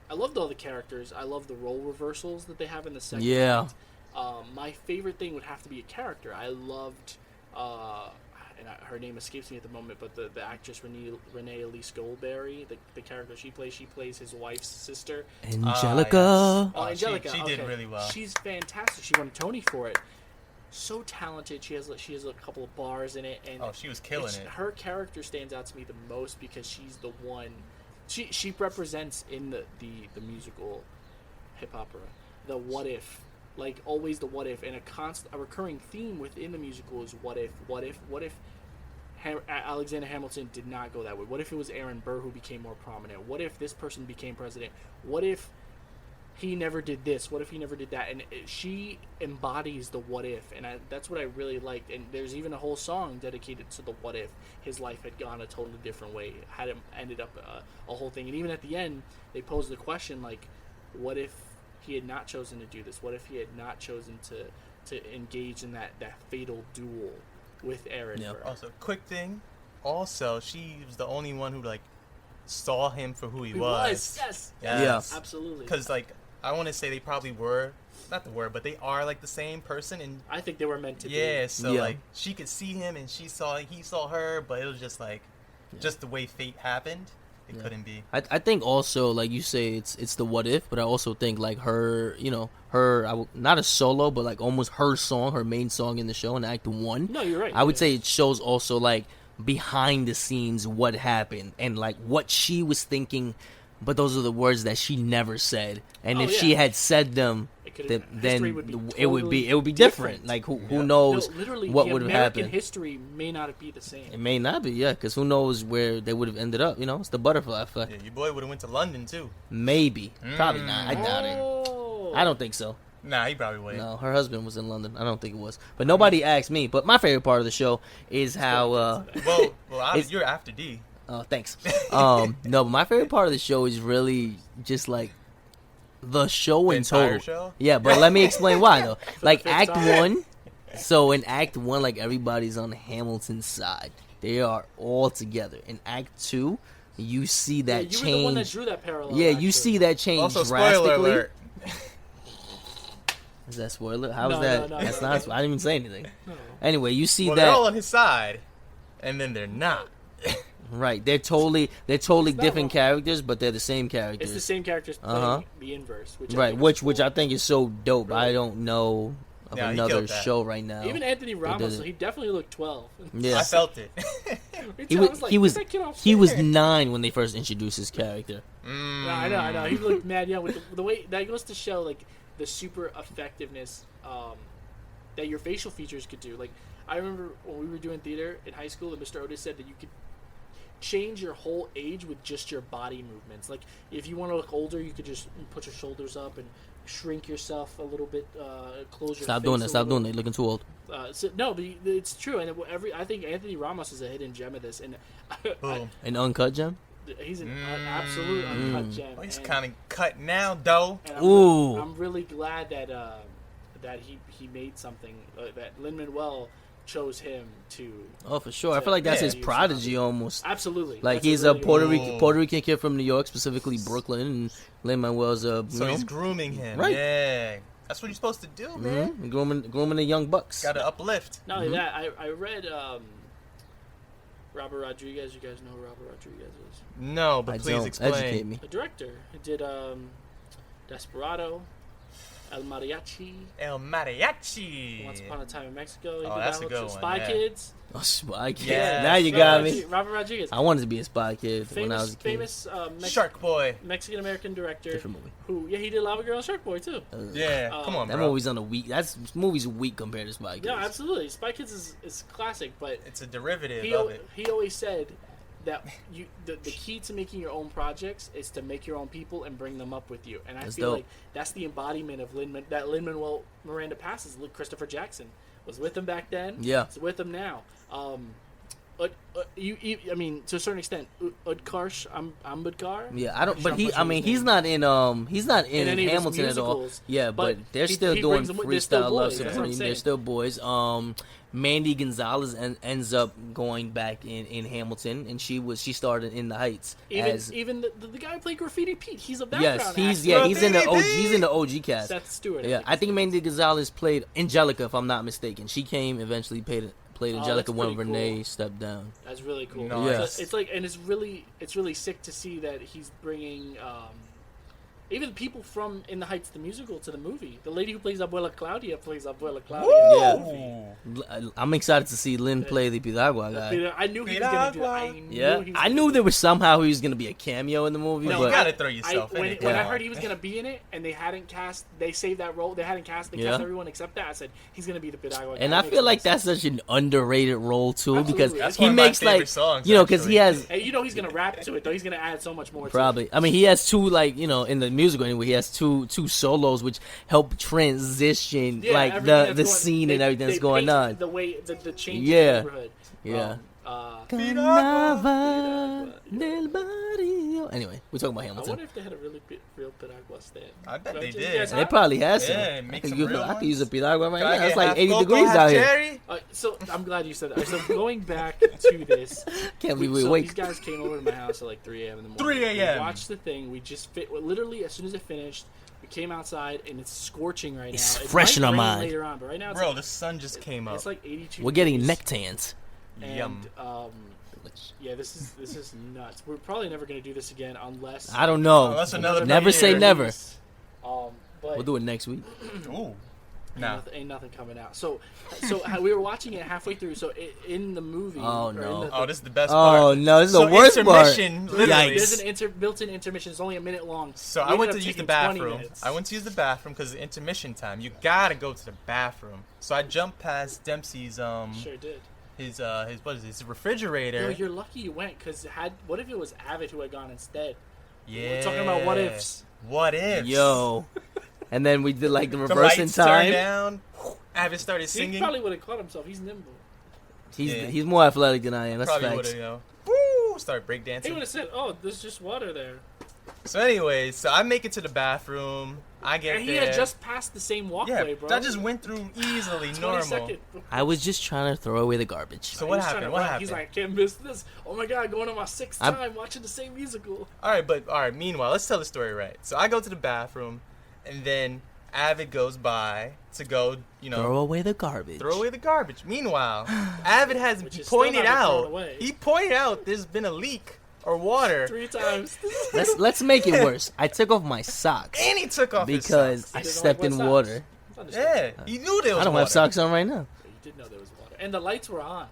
I loved all the characters. I love the role reversals that they have in the second Yeah. act. My favorite thing would have to be a character. I loved, her name escapes me at the moment, but the actress Renee Elise Goldberry, the character she plays his wife's sister. Angelica. Oh, Angelica. She did really well. She's fantastic. She won a Tony for it. So talented. She has a couple of bars in it, and she was killing it. Her character stands out to me the most because she's the one. She represents in the musical hip opera the what if, like always the what if, and a recurring theme within the musical is what if Alexander Hamilton did not go that way? What if it was Aaron Burr who became more prominent? What if this person became president? What if he never did this? What if he never did that? And she embodies the what if, and that's what I really liked. And there's even a whole song dedicated to the what if his life had gone a totally different way, had him ended up a whole thing. And even at the end, they pose the question like, what if he had not chosen to do this? What if he had not chosen to engage in that fatal duel with Aaron Burr? Also, quick thing. Also, she was the only one who saw him for who he was. Yes. Yeah. Absolutely. Because I want to say they probably but they are the same person, and I think they were meant to be. yeah. So Yeah. she could see him, and he saw her, but it was just just the way fate happened. It couldn't be. I think also, like you say, it's the what if, but I also think her, not a solo, but almost her main song in the show in Act 1. No, you're right. I would say it shows also behind the scenes what happened and what she was thinking, but those are the words that she never said. And if she had said them, then it would be different. Who knows what would have happened? History may not be the same. It may not be, yeah, because who knows where they would have ended up. It's the butterfly effect. Yeah, your boy would have went to London too. Maybe, probably not. I doubt it. Oh. I don't think so. Nah, he probably would. No, her husband was in London. I don't think it was. But nobody asked me. But my favorite part of the show is how. Well, you're after D. Oh, thanks. No, but my favorite part of the show is really just the show in entire total. show? Yeah, but let me explain why though. Act time. 1. So in Act 1, everybody's on Hamilton's side. They are all together. In Act 2, you see that you change. were the one that drew that parallel. Yeah, actually. you see that change Also, drastically. spoiler alert. Is that spoiler? How is No, that? no, That's no. not. I didn't even say anything. No. Anyway, you see Well, that. they're all on his side, and then they're not. Right, they're totally different wrong. characters, but they're the same characters. It's the same characters playing Uh-huh. the inverse. Which I think is so dope. Really? I don't know of Yeah, he another killed that. show right now. Even Anthony Ramos, did it. he definitely looked 12. Yeah, I felt it. he was 9 when they first introduced his character. No, I know. He looked mad young with the way that goes to show the super effectiveness that your facial features could do. I remember when we were doing theater in high school, and Mr. Otis said that you could change your whole age with just your body movements. If you want to look older, you could just put your shoulders up and shrink yourself a little bit, close your Stop face doing a that. Stop little. doing that. You're looking too old. No, but it's true, and I think Anthony Ramos is a hidden gem of this, and Boom. An uncut gem. he's an absolute uncut gem. Well, he's and- kind of cut now, though. and Ooh. I'm really glad that he made something that Lin-Manuel chose him to. Oh, for sure. I feel like that's his use prodigy almost. Absolutely. Like That's he's really a good Puerto Rican kid from New York, specifically Brooklyn, and Lin-Manuel's So he's grooming him. Right. Yeah. That's what you're supposed to do, man. grooming the young bucks. Got to uplift. Not only that, I read Robert Rodriguez. You guys know who Robert Rodriguez is? No, but I please don't. explain. Educate me. The director. He did Desperado, El Mariachi, El Mariachi. Once Upon a Time in Mexico. He Oh, did that's that a good with one, Spy yeah. Kids. Oh, Spy Kid. Yeah. Now you got me. Robert Rodriguez. I wanted to be a spy kid when I was a kid. Famous Shark Boy. Mexican American director. Different movie. Who? Yeah, he did Lava Girl, Shark Boy too. Yeah. Come on, That bro. movie's on a week. That's movie's weak compared to Spy Kids. Yeah, absolutely. Spy Kids is classic, but It's a derivative he of it. always said that the key to making your own projects is to make your own people and bring them up with you. And I That's feel dope. like that's the embodiment of Lin-Manuel Miranda passes. Look, Christopher Jackson was with him back then. Yeah. He's with him now. I mean, to a certain extent, Utkarsh Ambedkar. Yeah, I don't. But Sure, I mean, he's not in any of his Hamilton at all. musicals, Yeah, but they're he still doing brings them with- they're still freestyle Love boys, that's what I'm Supreme. They're saying. still boys. Mandy Gonzalez ends up going back in Hamilton, and she started in the Heights. Even the guy who played Graffiti Pete, he's a background Yes, actor. he's in the OG. He's in the OG cast. Seth Stewart. Yeah, I think Mandy Gonzalez played Angelica, if I'm not mistaken. She came eventually played Angelica that's when pretty Renee cool. stepped down. That's really cool. Nice. Yeah. It's like, and it's really sick to see that he's bringing even people from In the Heights the musical to the movie. The lady who plays Abuela Claudia plays Abuela Claudia. In the movie. I'm excited to see Lynn play the Piragua guy. I knew he was gonna do that. I knew there was somehow he was gonna be a cameo in the movie. No, but you gotta throw yourself in when it. I Yeah. heard he was gonna be in it, and they saved that role. They cast everyone except that. I said he's gonna be the Piragua guy. And I feel like that's such an underrated role too, Absolutely. because That's he one of my makes favorite songs, because he actually. has Hey, he's gonna rap to it though. He's gonna add so much more. probably. To it. I mean, he has two in the musical anyway. He has two solos which help transition Yeah, like everything that's the going- scene and everything that's they going paint on. The way the change Yeah. in the neighborhood. Yeah. Piragua. Del barrio. Anyway, we're talking about I Hamilton. wonder if they had a real Piragua stand. I bet they You did. guys They have? probably has some. Yeah, make I some could, real I could use a ones. Piragua right Gotta now. get It's like half 80 Coco, degrees half out here. Jerry. So I'm glad you said that. So going back to this, Can't believe we so awake. these guys came over to my house at like 3 a.m. in the morning. 3 a.m.. We watched the thing. We just literally as soon as it finished, we came outside and it's scorching right It's now. It fresh in might our rain mind. later on, but right now it's Bro, like, the sun just came up. it's like 82. We're getting degrees. neck tans. And, Yum. yeah, this is nuts. We're probably never gonna do this again unless I don't know. Unless another Never say year. never. But We'll do it next week. Ooh. Nah. Ain't nothing coming out. So we were watching it halfway through. So in the movie. Oh, or in no. Oh, this is the best part. Oh no, this is So the worst part. intermission, literally. There's an built-in intermission. It's only a minute long. So We I went ended to up use the taking 20 bathroom. minutes. I went to use the bathroom because of intermission time. You gotta go to the bathroom. So I jumped past Dempsey's Sure did. his what is it, his refrigerator. Yo, you're lucky you went because what if it was Avid who had gone instead? Yeah. We're talking about what ifs. What ifs? Yo. And then we did like the The reverse in lights turned time. down. Avid started He singing. probably would have caught himself. He's nimble. He's more athletic than I am. That's Probably would facts. have, woo, start He breakdancing. would have said, "Oh, there's just water there." So anyways, so I make it to the bathroom. I get And there. he had just passed the same walkway, yeah, bro. that just went through easily, 20 normal. seconds. I was just trying to throw away the garbage. So He what was trying happened? to What run. happened? He's like, I can't miss this. Oh my god, going on my 6th I'm- time watching the same musical. all right. Meanwhile, let's tell the story right. So I go to the bathroom, and then Avid goes by to go, Throw away the garbage. throw away the garbage. Meanwhile, Avid has Which is still pointed not been thrown out. away. He pointed out there's been a leak or water, 3 times. Let's make it worse. I took off my socks and he took off because his I He didn't stepped like in wet socks. water. It's socks. Yeah, understandable. he knew there was I don't water. have socks on right now. You did know there was water. And the lights were on.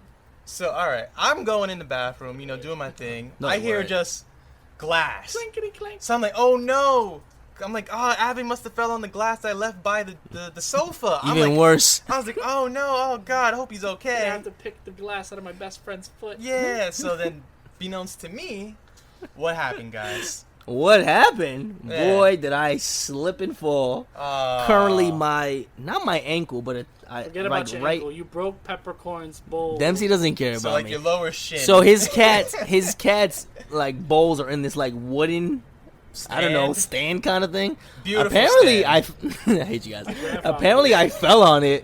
So all right, I'm going in the bathroom, doing my thing. No, I you hear weren't. just glass. Clankety clank. So I'm like, oh no. I'm like, Avid must have fell on the glass I left by the sofa. I'm Even like, worse. I was like, oh no, oh god, I hope he's I okay. have to pick the glass out of my best friend's foot. Yeah, so then, beknownst to me, what happened, guys? What happened? Yeah. Boy, did I slip and fall. Currently, not my ankle, but Forget about your ankle. You broke Peppercorn's bowl. Dempsey doesn't care So about like me. your lower shin. So his cat's like bowls are in this like wooden, I don't know, stand kind of thing. Beautiful Apparently, stand. I hate you guys. Apparently, I fell on it.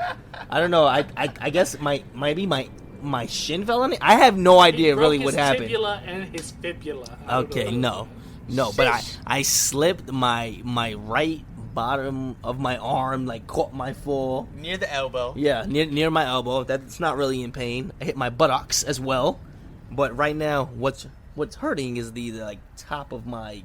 I don't know. I guess maybe my shin fell on it. I have no He idea broke really his what happened. Tibula and his fibula. I don't Okay, know. no, but I slipped my right bottom of my arm, like caught my fall. near the elbow. Yeah, near my elbow. That's not really in pain. I hit my buttocks as well. But right now, what's hurting is the like top of my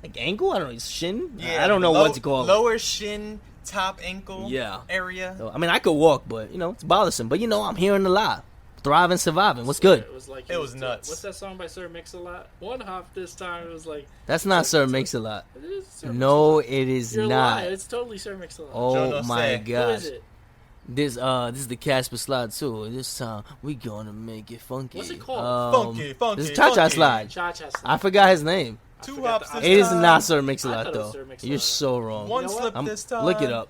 like ankle. I don't know, shin. Yeah, I don't know what to call it. Lower shin, top ankle. Yeah. Area. So, I mean, I could walk, but it's bothersome. But I'm hearing a lot. Thriving, surviving. What's good? It was like It was nuts. What's that song by Sir Mix-a-Lot? One hop this time. It was like. That's not Sir Mix-a-Lot. It is Sir No, Mix-a-Lot. it is You're not. lying. It's totally Sir Mix-a-Lot. Oh Jono my say. Who gosh. is it? This is the Casper slide too. This time we gonna make it funky. What's it called? Funky. This is Cha Cha funky. slide. Cha-cha. I forgot his name. I Two forgot hops the- this It is time. not Sir I Mix-a-Lot thought it was though. Sir Mix-a-Lot. You're so wrong. One You know what? slip I'm- this time. Look it up.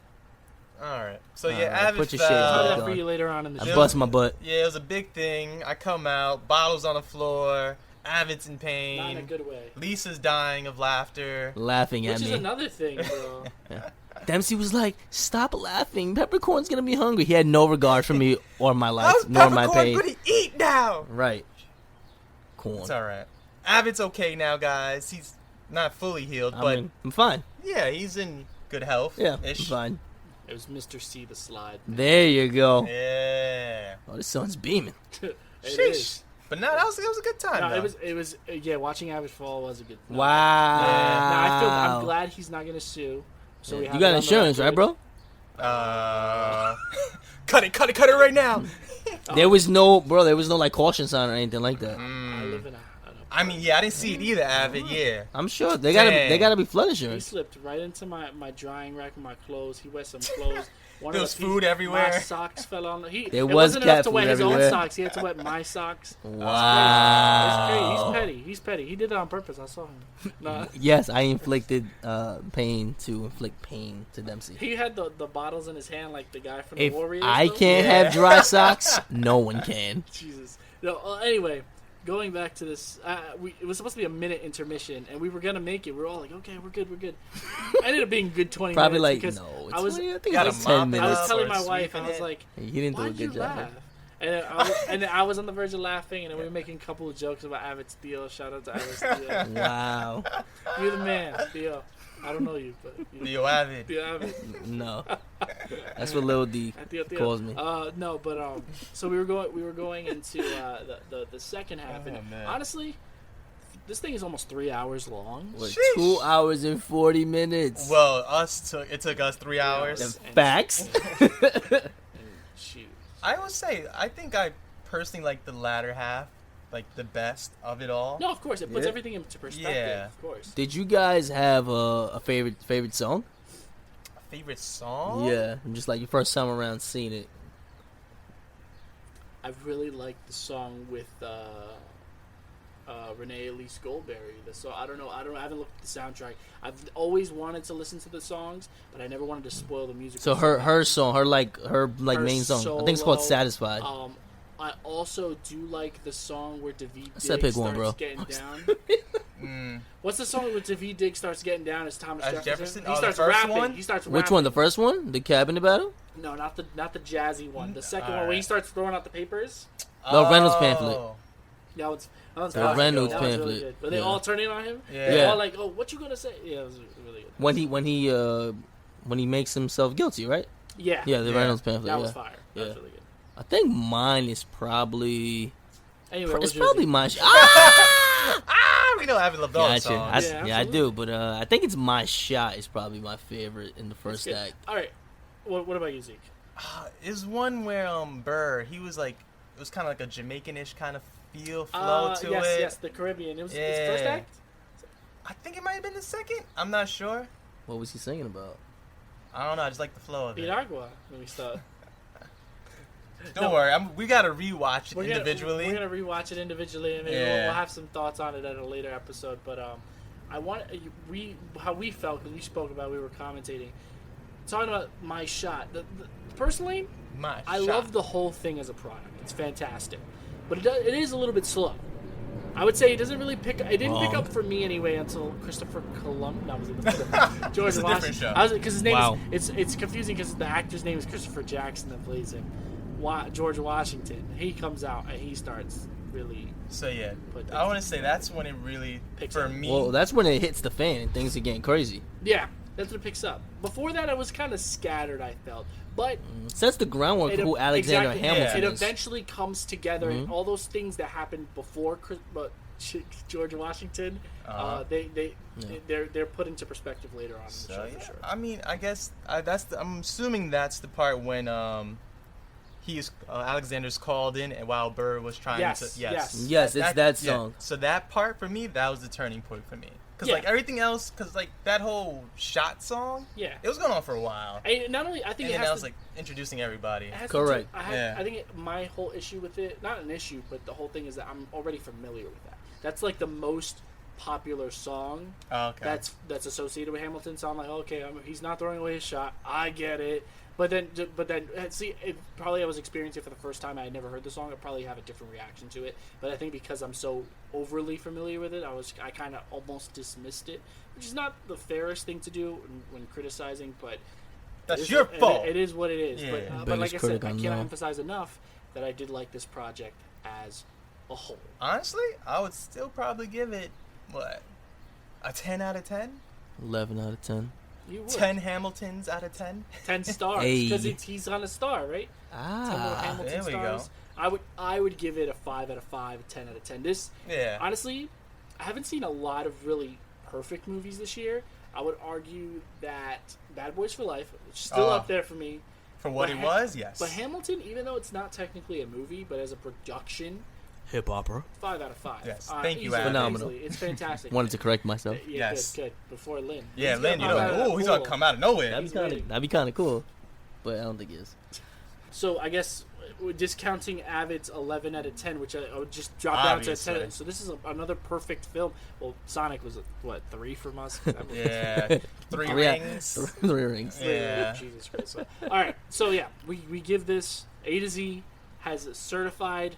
All right. So yeah, Alright, Avid put your fell. shades I'll back do that on. for you later on in the I show. bust my butt. Yeah, it was a big thing. I come out, bottles on the floor, Avid's in Not pain. in a good way. Lisa's dying of laughter. Laughing at Which is me. another thing, bro. Dempsey was like, "Stop laughing. Peppercorn's gonna be hungry." He had no regard for me or my life, How's nor my Peppercorn pay. gonna eat now? Right. Corn. It's all right. Avid's okay now, guys. He's not fully healed, but I'm fine. yeah, he's in good health. Yeah, I'm Ish. fine. It was Mr. C the slide. There you go. Yeah. Oh, this sun's beaming. It Sheesh. is. But no, it was a good time. No, though. it was. Yeah, watching Avid fall was a good. No. Wow. I'm glad he's not gonna sue. So we have You got it on the insurance, right, record. bro? Cut it right now. There was no like caution sign or anything like that. I live in a. I mean, yeah, I didn't see it either, Avid. Yeah. I'm sure they Dang. gotta be flood He insurance. slipped right into my drying rack with my clothes. He wet some clothes. There was food everywhere. My socks fell on. There it was wasn't enough cat to wet food his everywhere. own socks. He had to wet my socks. Wow. He's petty. He's petty. He did it on purpose. I saw him. Nah. Yes, I inflicted pain to inflict pain to Dempsey. He had the bottles in his hand like the guy from If the Warriors. I though. can't Yeah. have dry socks, no one can. Jesus. No. Anyway, going back to this, it was supposed to be a minute intermission, and we were gonna make it. We were all like, "Okay, we're good, we're good." Ended up being good 20 Probably minutes like because no. I was I think Gotta it was mop 10 it minutes. I was up telling or my wife, sweeping and I was it. like, He didn't do a "Why'd you good job. laugh?" And I was on the verge of laughing, and then we were making a couple of jokes about Avid Steele. Shout out to Avid Steele. Wow. You're the man, Theo. I don't know you, but Theo Avid. Theo Avid. No. That's what Lil D Theo. calls me. No, but so we were going into the second half, and man. honestly, this thing is almost 3 hours long. What, Sheesh. 2 hours and 40 minutes. Well, it took us 3 hours. hours. The facts. Shoot. I would say, I think I personally like the latter half, like the best of it all. No, of course, it puts Yeah. everything into perspective. Yeah. Of course. Did you guys have a favorite song? Favorite song? Yeah, just like your first time around seeing it. I really like the song with Renee Elise Goldberry. The song, I haven't looked at the soundtrack. I've always wanted to listen to the songs, but I never wanted to spoil the music. So her song, her main song. I think it's called solo, Satisfied. I also do like the song where David said Diggs pick one, starts bro. getting down. Mm. What's the song where David Diggs starts getting down? Is Thomas As Jefferson? Jefferson? He Oh, the starts first rapping. one? He starts Which one? The rapping. first one? The Cabinet Battle? No, not the jazzy one. The second one Alright. where he starts throwing out the papers. The Reynolds pamphlet. That one's The classic. Reynolds That was pamphlet. really good. But they Yeah. all turn in on him. Yeah. They're Yeah. all like, "Oh, what you gonna say?" Yeah, it was really good. When he makes himself guilty, right? Yeah, Yeah, the Yeah. Reynolds pamphlet. that Yeah. was fire. That was Yeah. really good. I think mine is probably. Anyway, what It's was yours? probably my. We know Avid loved all the Gotcha. songs. Yeah, Yeah, I absolutely. do, but I think it's My Shot is probably my favorite in the first Good. act. All right. What about you, Zeke? Is one where Burr, he was like, it was kind of like a Jamaican-ish kind of flow to yes, it. yes, the Caribbean. It was its first Yeah. act. I think it might have been the second. I'm not sure. What was he singing about? I don't know. I just like the flow of it. Piragua. When we start. Don't No. worry. We gotta rewatch it We're individually. gonna rewatch it individually, and maybe Yeah. we'll have some thoughts on it at a later episode. But I want how we felt because we spoke about we were commentating, talking about My Shot. Personally, My I shot. love the whole thing as a product. It's fantastic, but it is a little bit slow. I would say it doesn't really pick. It didn't pick Wrong. up for me anyway until Christopher Columbus. No, was it George It's a different show. Washington? Because his name Wow. is it's confusing because the actor's name is Christopher Jackson that plays him. George Washington. He comes out and he starts really. So yeah, But I want to say that's when it really, Picks for up. me. Well, that's when it hits the fan and things are getting crazy. Yeah, that's what it picks up. Before that, I was kind of scattered. I felt, but It sets the groundwork for who Alexander exactly, Hamilton It is. eventually comes together, and all those things that happened before George Washington, Uh-huh. they're put into perspective later on in the So show yeah, for sure. I mean, I guess I'm assuming that's the part when Alexander's called in and while Burr was trying Yes, to Yes, it's that song. So that part for me, that was the turning point for me. Because Yeah. like everything else, because like that whole shot song, Yeah. it was going on for a while. And not only I think And it then I has was to, like introducing everybody. it has Correct. To, Yeah. I think my whole issue with it, not an issue, but the whole thing is that I'm already familiar with that. That's like the most popular song Okay. that's associated with Hamilton. So I'm like, okay, he's not throwing away his shot. I get it. But then, see, I was experiencing it for the first time. I had never heard the song. I'd probably have a different reaction to it. But I think because I'm so overly familiar with it, I kind of almost dismissed it, which is not the fairest thing to do when criticizing. But That's your fault. It is what it is. Yeah. But like I said, I critic cannot unknown. emphasize enough that I did like this project as a whole. Honestly, I would still probably give it, what, a 10 out of 10? 11 out of 10. You would. 10 Hamiltons out of 10? 10 stars Hey. because he's on a star, right? 10 more Hamilton there we stars. I would give it a 5 out of 5, a 10 out of 10. This, Yeah. honestly, I haven't seen a lot of really perfect movies this year. I would argue that Bad Boys for Life is still up there for me. For what But it was, yes. But Hamilton, even though it's not technically a movie, but as a production, Hip opera. 5 out of 5. Yes. Thank you, easily, Avid. Phenomenal. easily. It's fantastic. Wanted to correct myself. Yeah, Yes. good. Before Lin. Yeah, He's Lin, gonna you pop out of know, that he's going pool. to come out of nowhere. That'd be kind of cool, but I don't think it is. So I guess we're discounting Avid's 11 out of 10, which I would just drop down to a 10. Obviously. So this is another perfect film. Well, Sonic was, 3 from us? Yeah. Three rings. 3 rings. Yeah. Jesus Christ. So, all right. So, yeah, we give this A to Z, has a certified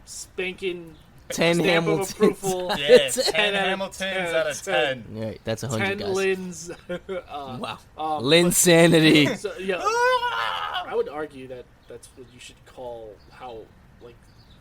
spanking 10 stamp of Hamiltons. approval. Yeah, 10 10 out of Hamiltons 10. out of 10. Right, that's 100 10 guys. Lins. Wow. Linsanity. So, yeah, I would argue that that's what you should call how, like,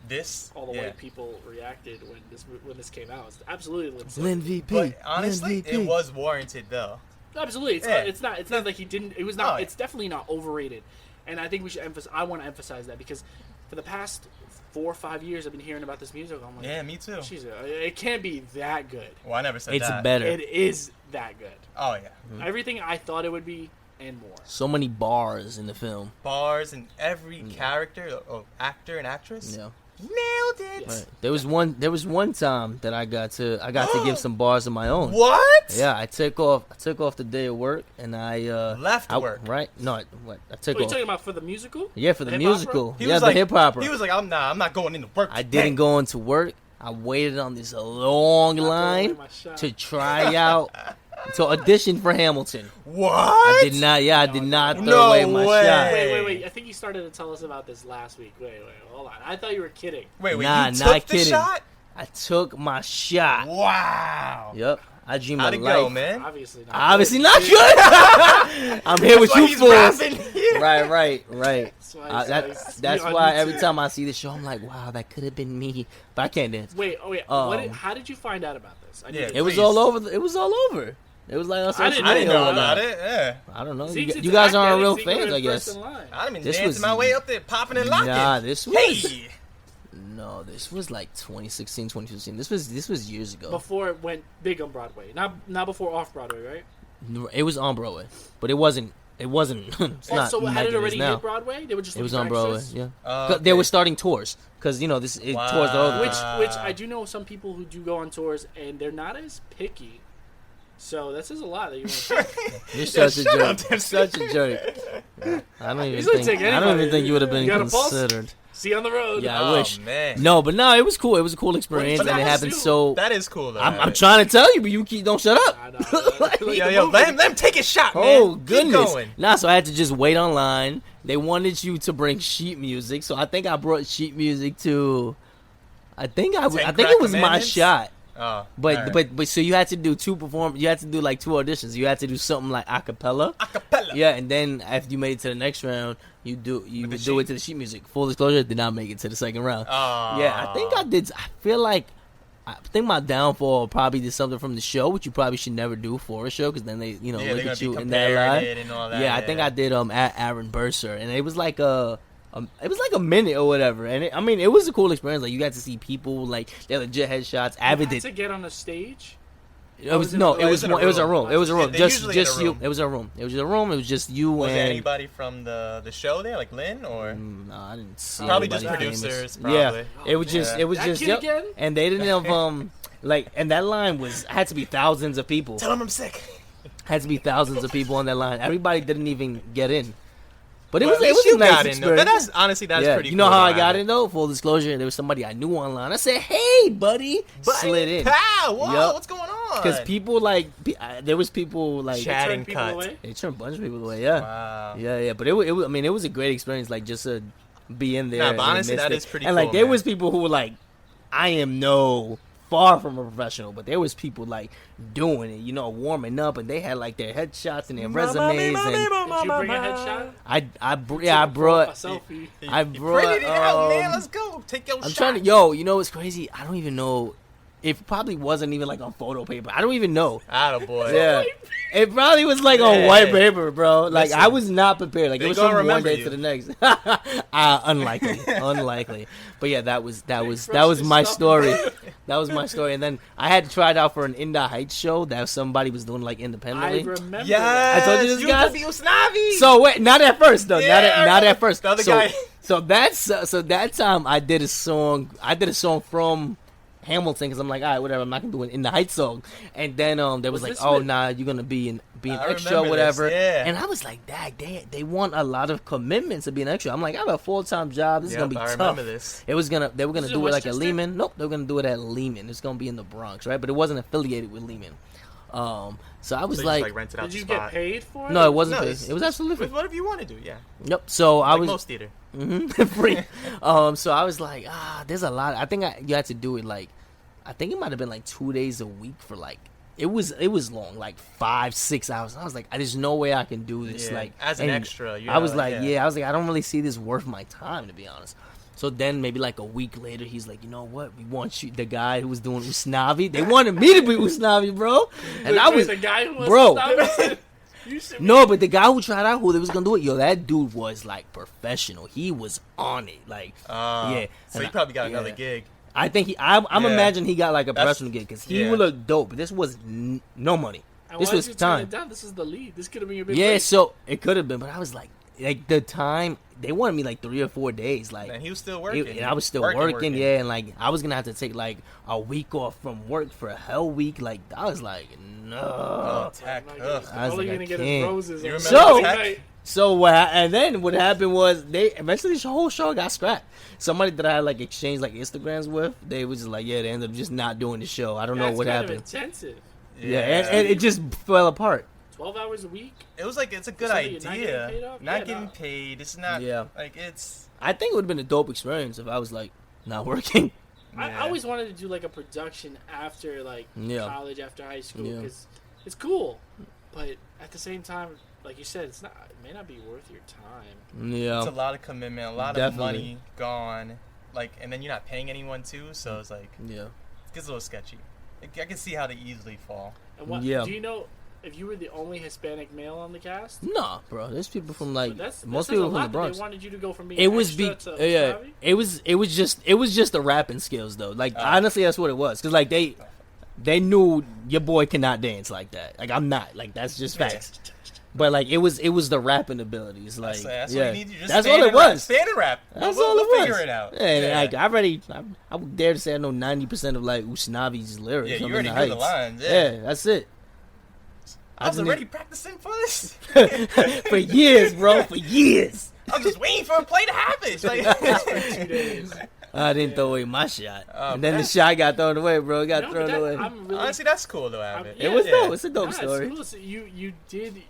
This? all the Yeah. white people reacted when this came out. It's absolutely Lin. Lin VP. But honestly, Lin VP. it was warranted, though. Absolutely, Yeah. it's not like he didn't. It was not. Oh, yeah. It's definitely not overrated, and I think we should emphasize. I want to emphasize that because for the past 4 or 5 years, I've been hearing about this music. I'm like, Yeah, me too. Jesus, it can't be that good. Well, I never said It's that. better. It is that good. Oh, yeah. Everything I thought it would be and more. So many bars in the film. Bars and every character, or actor and actress. Yeah. Nailed it. Right. There was one time that I got to give some bars of my own. What? Yeah, I took off the day of work and I Left work. Right? No, I took What are you off. talking about for the musical? Yeah, for the hip musical. opera? He Yeah, was the like, hip hop. He was like, I'm not going into work. I today." didn't go into work. I waited on this long line away my shot. to try out to audition for Hamilton. What? I did not. Yeah, I did not throw No away my way. shot. Wait. I think you started to tell us about this last week. Wait, hold on. I thought you were kidding. Wait, Nah, you not took the kidding. shot? I took my shot. Wow. Yep. I dream How'd of it life. go, man? Obviously not. Obviously not good. I'm here with That's why you he's fools. rapping here. Right. That's why That's you why on every YouTube. time I see the show, I'm like, wow, that could have been me, but I can't dance. Wait. How did you find out about this? I need Yeah, to- It was Please. all over. It was all over. It was like on social didn't I didn't media know or about whatnot. it. Yeah. I don't know. Zeke's You guys into aren't acting. real Zeke fans, was I first guess. in line. I'd have been This dancing was- my way up there, popping and locking. Nah, this was Hey. no. This was like 2016, 2015. This was years ago. Before it went big on Broadway, not before off Broadway, right? It was on Broadway, but it wasn't. It's not. So had like it is already now. hit Broadway? They were just It was looking on for Broadway. extras? Yeah. Oh, They okay. were starting tours because tours are Wow. over. Which I do know some people who do go on tours and they're not as picky. So that says a lot that you want to pick. You're such a shut up, jerk. Dempsey. Such a jerk. I don't He's even gonna think. take I don't anybody. even think you would have been You got a pulse? considered. See you on the road. Yeah, Oh, I wish. man. No, but no, it was cool. It was a cool experience, But and it that happened was so. That is cool, though. I'm trying to tell you, but you don't shut up. I know. Yo, let him take his shot, man. Oh Keep goodness! going. Nah, so I had to just wait online. They wanted you to bring sheet music, so I think I brought sheet music to. I think Ten it was my Commandments? shot. Oh, But alright. but so you had to do you had to do like 2 auditions. You had to do something like a cappella. Acapella. Yeah, and then after you made it to the next round, you would do the it sheet. to the sheet music. Full disclosure, did not make it to the second round. Oh. Yeah, I think I did. I think my downfall probably did something from the show, which you probably should never do for a show, because then they Yeah, look they're at gonna you be in that comparing live. it and all that. Yeah, I think I did Aaron Burser, and it was like a minute or whatever, and it was a cool experience. Like you got to see people, like they legit headshots. Avid You had did. to get on a stage. It was in no, a- it was in a one- it was a room. room. It was a Yeah, room. they're Just usually in a just you. room. It was a room. It was a room. It was just you Was and there anybody from the show there, like Lynn, or No, I didn't see. probably just anybody famous. producers? Yeah, Probably. it was just Yeah. it was That just kid yep. again? And they didn't have like, and that line had to be thousands of people. Tell him I'm sick. Had to be thousands of people on that line. Everybody didn't even get in. But it Well, was at it least was a you nice got in, though. experience. That's honestly that's Yeah, pretty. you know cool how to I have got it. in though? Full disclosure, there was somebody I knew online. I said, "Hey, buddy," slid in. Pow, whoa, Yup. what's going on? Because people like there was people like Chatting Turn people cut. away? they turned a bunch of people away. Yeah, Wow. yeah. But I mean, it was a great experience. Like just to be in there. Nah, but and honestly, amidst that it. is pretty And like cool, there man. was people who were like, I am far from a professional, but there was people like doing it, warming up, and they had like their headshots and their resumes, and Did you bring a headshot? I A brought selfie. I brought Print it out, man. Let's go. Take your I'm shot. trying to you know what's crazy? I don't even know. It probably wasn't even like on photo paper. I don't even know. Atta boy. Yeah. It probably was like on Yeah. white paper, bro. Like Listen, I was not prepared. Like they it was gonna from one remember day you. to the next. Unlikely. But yeah, that was my story. That was my story. And then I had tried out for an In the Heights show that somebody was doing like I independently. remember. Yes. I told you this, you guys? could be Usnavi. So wait, not at first though. Yeah, Not at first. the other so, guy. So that time I did a song. from Hamilton because I'm like, all right, whatever. I'm not gonna do an In the Heights song. And then there was like, this oh with- nah, you're gonna be an I extra, remember whatever. this, yeah. And I was like, dang, they want a lot of commitment to be an extra. I'm like, I have a full-time job. This is gonna be I tough. remember this. They were gonna This is do in it like at Westchester? Lehman. Nope, they were gonna do it at Lehman. It's gonna be in the Bronx, right? But it wasn't affiliated with Lehman. So I was So you like, just, like rented out Did the you spot. get paid for it? no, it wasn't. No, paid. it's- It was absolutely free. Whatever you want to do, yeah. Yep. So I Like was most theater. free. So I was like, there's a lot. I think you had to do it like, I think it might have been like 2 days a week for like, it was long, like 5-6 hours. And I was like, there's no way I can do this. Yeah, Like as an and extra, you I know, was like, yeah. I was like, I don't really see this worth my time, to be honest. So then maybe like a week later, he's like, you know what? We want you, the guy who was doing Usnavi. They wanted me to be Usnavi, bro. And I was, the guy who was bro. You should No, but the guy who tried out, who they was gonna do it, that dude was like professional. He was on it, like yeah. So And he probably got yeah. another gig. I think I'm Yeah. imagining he got like a That's- professional gig because he yeah. would look dope. But this was no money. And This why was did you turn time. it down? This is the lead. This could have been your big Yeah, break. so it could have been, but I was like the time they wanted me like 3 or 4 days, like. And he was still working. And I was still working, yeah, and like I was gonna have to take like a week off from work for a hell week. Like I was like, no. Oh, tech. I'm Ugh. not I was all like, you're I gonna get can't. is roses. You on remember So- Friday night. So and then what happened was they eventually the whole show got scrapped. Somebody that I had like exchanged like Instagrams with, they was just like, yeah, they ended up just not doing the show. I don't know That's what kind happened. Of intensive. Yeah, and it just fell apart. 12 hours a week. It was like it's a good So you're not idea. getting paid off? Not Yeah, getting no. paid. It's not. Yeah. Like it's. I think it would have been a dope experience if I was like not working. I Yeah. always wanted to do like a production after like Yeah. college, after high school, Yeah. because it's cool. But at the same time, like you said, it may not be worth your time. Yeah. It's a lot of commitment, a lot Definitely. of money gone. Like, and then you're not paying anyone too, so it's like Yeah. it gets a little sketchy. I can see how they easily fall. And what Yeah. do you know if you were the only Hispanic male on the cast? Nah, bro. There's people from like But that's, most that says people a from lot the that Bronx. They wanted you to go from being It was extra to yeah. Slavi? It was just the rapping skills though. Like honestly, that's what it was. Cause like they knew your boy cannot dance like that. Like I'm not. Like that's just facts. But like it was the rapping abilities. Like That's yeah, all you need. You just that's stand all it and rap. was. Stand and rap. That's we'll, all it we'll was. figure it out. And like I would dare to say I know 90% of like Usnavi's lyrics. Yeah, from you already In knew the the Heights. lines. Yeah. That's it. I was just already practicing for this. need- for years, bro. For years. I was just waiting for a play to happen. It's like, 2 days. I didn't throw away my shot, Oh, and then the man. shot got thrown away, bro. It got No, but thrown that- away. I'm really, honestly, that's cool though, Avid. It was Yeah. dope. It's a dope Nah, it's story. cool. So you did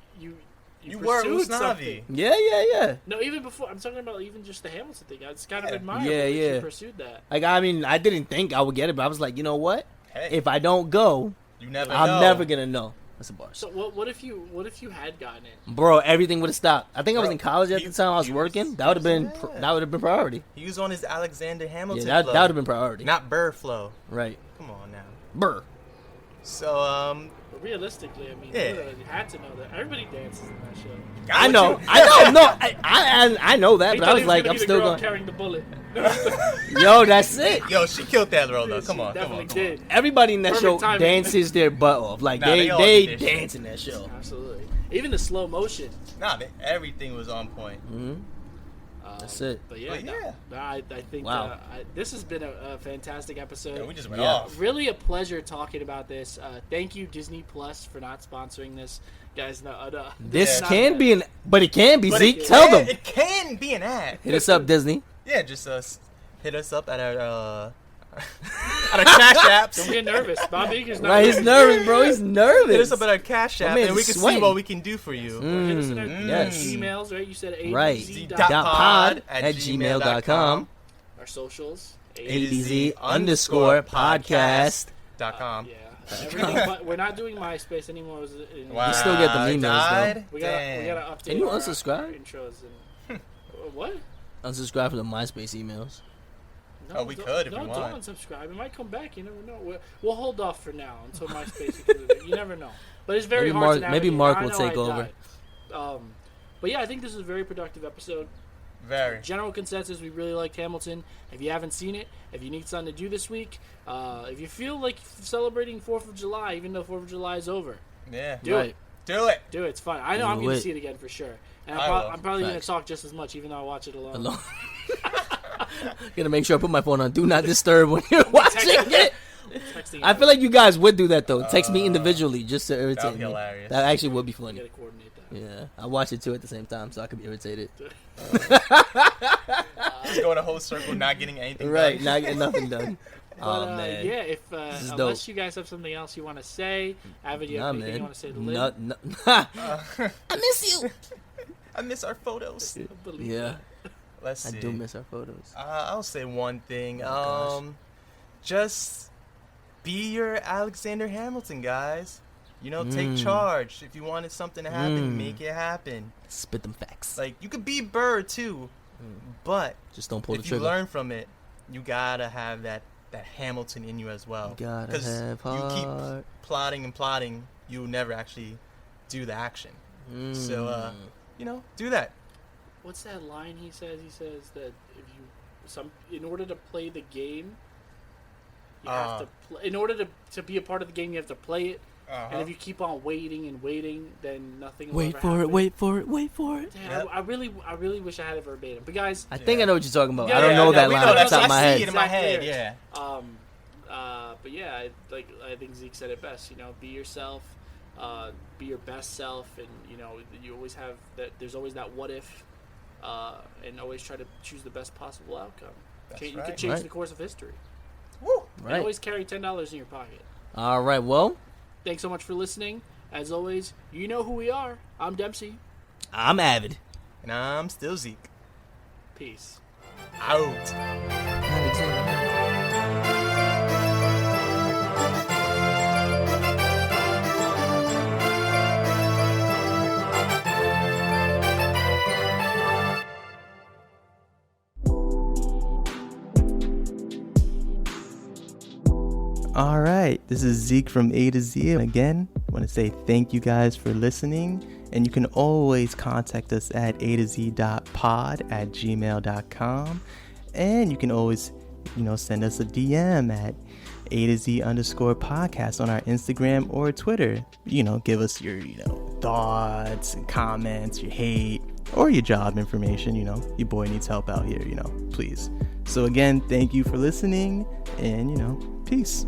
You were pursued Usnavi. something. Yeah. No, even before I'm talking about even just the Hamilton thing. It's kind of Yeah. admirable Yeah, that yeah. you pursued that. Like I mean, I didn't think I would get it, but I was like, you know what? Hey, If I don't go, you never know. I'm never gonna know. That's a bar. So what if you had gotten it? Bro, everything would have stopped. I think I was Bro, in college at he- the time. I was he was- working. That would have been yeah. that would have been priority. He was on his Alexander Yeah, Hamilton that flow. would have been priority. Not Burr flow. Right. Come on now. Burr. So But realistically, I mean, Yeah. you had to know that everybody dances in that show. I know. I know that, He but thought I he was like, gonna I'm be the still girl going. carrying the bullet. Yo, that's it. Yo, she killed that role though. She Come on, definitely come on. did. Everybody in that Perfect show timing. dances their butt off. Like Nah, they they all they did their dance in that show. Absolutely. Even the slow motion. Nah, everything was on point. Hmm. That's it. But yeah, But yeah. no, I think Wow. this has been a fantastic episode. Yeah, we just went Yeah. off. Really a pleasure talking about this. Thank you, Disney Plus, for not sponsoring this. Guys, no, This not can bad. be but it can be But Zeke. it Tell can- them. It can be an ad. Hit us up, Disney. Yeah, just hit us up at our at our Cash Apps. Don't get nervous. Bob Eager's not Right, he's nervous, bro. He's nervous. Hit us up at our Cash My App, man's and we can see sweating. what we can do for you. Hit us in our yes. emails, right? You said Right. ABZ. Pod at gmail.com. Our socials. ABZ_podcast.com. Yeah. Everything, but we're not doing MySpace anymore. Wow. You still get the emails, died? We gotta Damn. update. Can you our unsubscribe? intros and what? Unsubscribe from the MySpace emails. No, Oh, we could if no, we want. Don't unsubscribe. It might come back. You never know. We'll hold off for now until MySpace. You never know. But it's very Maybe hard to Mark- maybe navigate. Mark I will know take I over. died. But yeah, I think this is a very productive episode. Very. General consensus, we really liked Hamilton. If you haven't seen it, if you need something to do this week, if you feel like celebrating 4th of July, even though 4th of July is over, Yeah. do Right. it. Do it. Do it. It's fun. I know I'm Do going to it. see it again for sure. And I will. I'm probably going to Facts. talk just as much, even though I watch it alone. Alone. Gonna make sure I put my phone on Do Not Disturb when you're watching it. Texting I feel like you guys would do that though. Text me individually just to irritate that'd be me. hilarious. That actually would be we funny. got to coordinate that. Yeah, I watch it too at the same time, so I could be irritated. Just going a whole circle, not getting anything Right, done. not getting nothing done. But, Oh man, yeah, if is unless dope. you guys have something else you want to say, Avid, you nah, have anything man. you want to say to Lin? No. I miss you. I miss our photos. I believe Yeah, that. Let's I see. do miss our photos. I'll say one thing. Oh, gosh. Just be your Alexander Hamilton, guys. You know, take Mm. charge. If you wanted something to happen, Mm. make it happen. Spit them facts. Like, you could be Bird too, but Just don't pull the if you trigger. learn from it, you gotta have that Hamilton in you as well. Gotta Because have you keep heart. plotting and plotting, you'll never actually do the action. So, Mm. you know, do that. What's that line he says? He says that if you in order to play the game, you have to in order to be a part of the game, you have to play it. And if you keep on waiting and waiting, then nothing will Wait ever for it. happen. Wait for it. Wait for it. Damn, Yep. I really wish I had it verbatim. But guys, I think I know what you're talking about. Yeah, I don't yeah, know yeah, that we line know off the that's top of what my I head. see in my head, Exactly. yeah. But yeah, I think Zeke said it best. You know, be yourself, be your best self, and you know, you always have that. There's always that what if, and always try to choose the best possible outcome. That's You right. could change Right. the course of history. Woo! And Right. always carry $10 in your pocket. All right. Well, Thanks so much for listening. As always, you know who we are. I'm Dempsey. I'm Avid. And I'm still Zeke. Peace. Out. All right, this is Zeke from A to Z. And again, I want to say thank you guys for listening. And you can always contact us at a2z.pod@gmail.com. And you can always, send us a DM at A2Z_podcast on our Instagram or Twitter. Give us your, thoughts and comments, your hate, or your job information. Your boy needs help out here, please. So again, thank you for listening and, peace.